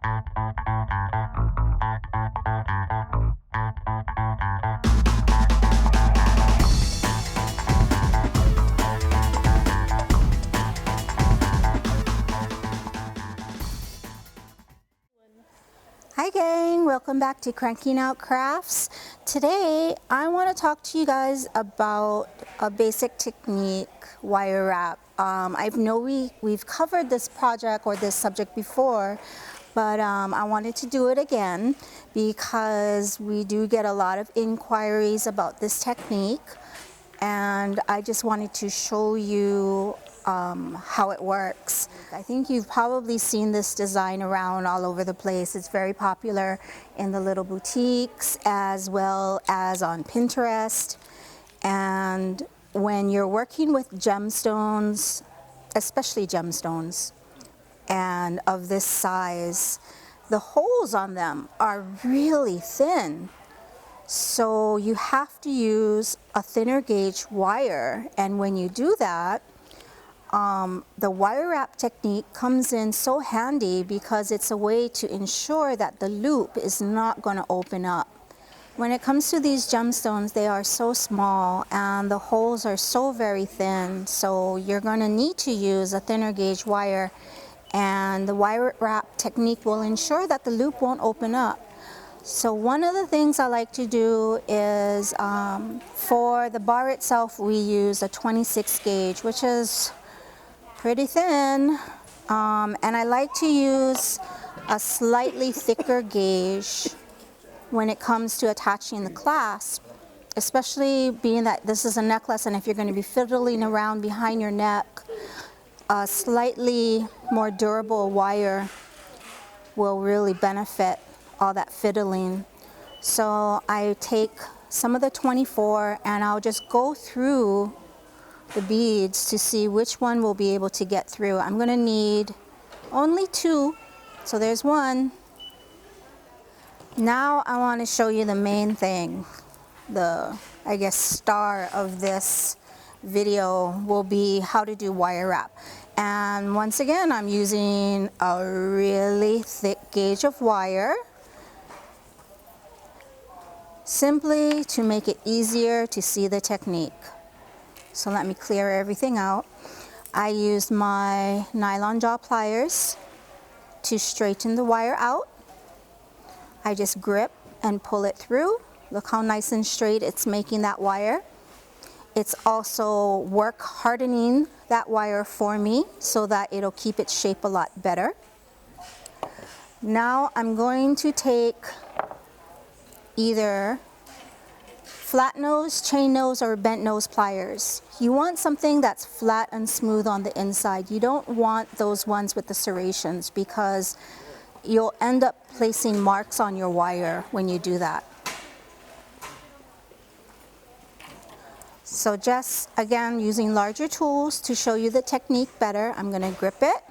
Hi gang, welcome back to Cranking Out Crafts. Today I want to talk to you guys about a basic technique, wire wrap. I know we've covered this project or this subject before, but I wanted to do it again because we do get a lot of inquiries about this technique, and I just wanted to show you how it works. I think you've probably seen this design around all over the place. It's very popular in the little boutiques as well as on Pinterest. And when you're working with gemstones, especially gemstones, and of this size, the holes on them are really thin. So you have to use a thinner gauge wire, and when you do that, the wire wrap technique comes in so handy because it's a way to ensure that the loop is not going to open up. When it comes to these gemstones, they are so small and the holes are so very thin, so you're going to need to use a thinner gauge wire, and the wire wrap technique will ensure that the loop won't open up. So one of the things I like to do is for the bar itself we use a 26 gauge, which is pretty thin, and I like to use a slightly thicker gauge when it comes to attaching the clasp, especially being that this is a necklace, and if you're going to be fiddling around behind your neck, a slightly more durable wire will really benefit all that fiddling. So I take some of the 24 and I'll just go through the beads to see which one will be able to get through. I'm going to need only 2, so there's 1. Now I want to show you the main thing. The, I guess, star of this video will be how to do wire wrap. And once again, I'm using a really thick gauge of wire, simply to make it easier to see the technique. So let me clear everything out. I use my nylon jaw pliers to straighten the wire out. I just grip and pull it through. Look how nice and straight it's making that wire. It's also work hardening that wire for me so that it'll keep its shape a lot better. Now I'm going to take either flat nose, chain nose, or bent nose pliers. You want something that's flat and smooth on the inside. You don't want those ones with the serrations because you'll end up placing marks on your wire when you do that. So just again using larger tools to show you the technique better, I'm going to grip it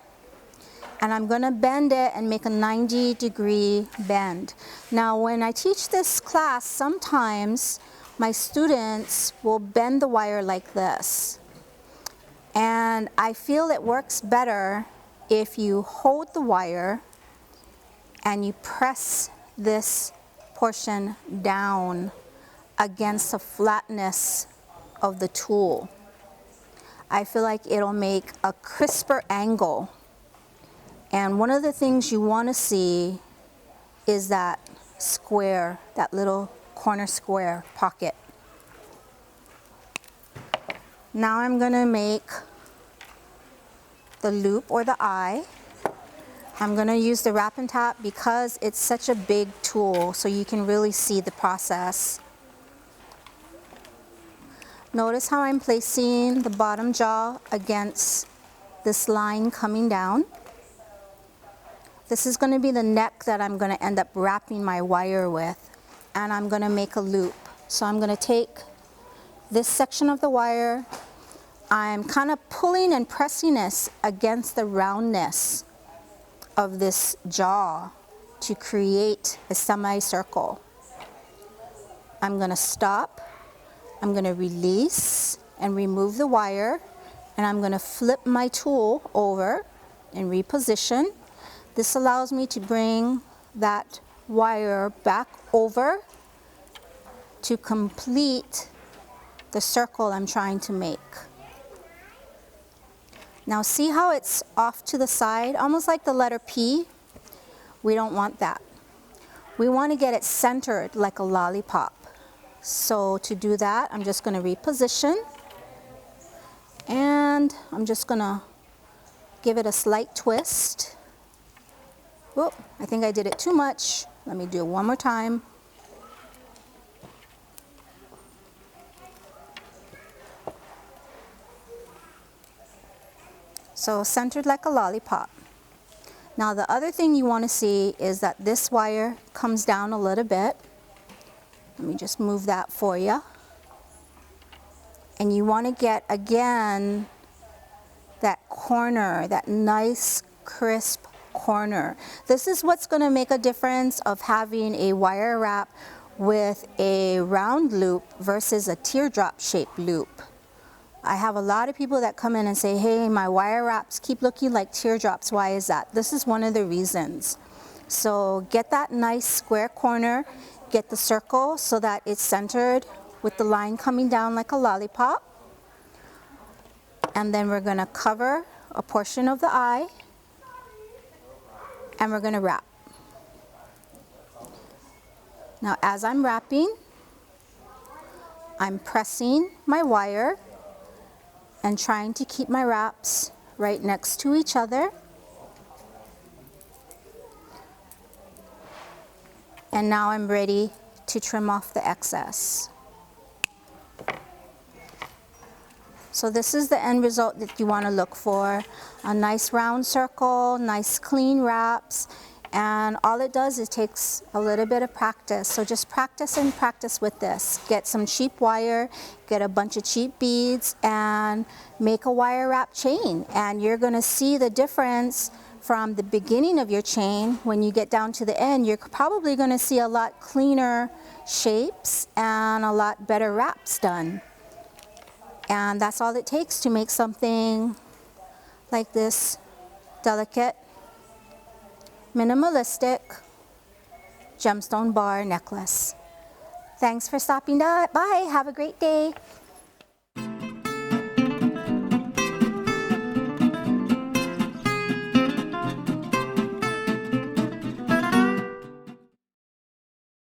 and I'm going to bend it and make a 90-degree bend. Now when I teach this class, sometimes my students will bend the wire like this, and I feel it works better if you hold the wire and you press this portion down against the flatness of the tool. I feel like it'll make a crisper angle, and one of the things you want to see is that square, that little corner square pocket. Now I'm going to make the loop or the eye. I'm going to use the wrap and tap because it's such a big tool, so you can really see the process. Notice how I'm placing the bottom jaw against this line coming down. This is going to be the neck that I'm going to end up wrapping my wire with, and I'm going to make a loop. So I'm going to take this section of the wire, I'm kind of pulling and pressing this against the roundness of this jaw to create a semicircle. I'm going to stop, I'm going to release and remove the wire, and I'm going to flip my tool over and reposition. This allows me to bring that wire back over to complete the circle I'm trying to make. Now see how it's off to the side, almost like the letter P? We don't want that. We want to get it centered like a lollipop. So to do that, I'm just going to reposition, and I'm just going to give it a slight twist. Whoop, I think I did it too much. Let me do it one more time. So centered like a lollipop. Now the other thing you want to see is that this wire comes down a little bit. Let me just move that for you. And you want to get, again, that corner, that nice crisp corner. This is what's going to make a difference of having a wire wrap with a round loop versus a teardrop shaped loop. I have a lot of people that come in and say, hey, my wire wraps keep looking like teardrops. Why is that? This is one of the reasons. So get that nice square corner, get the circle so that it's centered with the line coming down like a lollipop. And then we're going to cover a portion of the eye, and we're going to wrap. Now as I'm wrapping, I'm pressing my wire and trying to keep my wraps right next to each other. And now I'm ready to trim off the excess. So this is the end result that you want to look for. A nice round circle, nice clean wraps, and all it does is takes a little bit of practice. So just practice and practice with this. Get some cheap wire, get a bunch of cheap beads, and make a wire wrap chain. And you're going to see the difference from the beginning of your chain. When you get down to the end, you're probably going to see a lot cleaner shapes and a lot better wraps done. And that's all it takes to make something like this delicate, minimalistic gemstone bar necklace. Thanks for stopping by. Have a great day.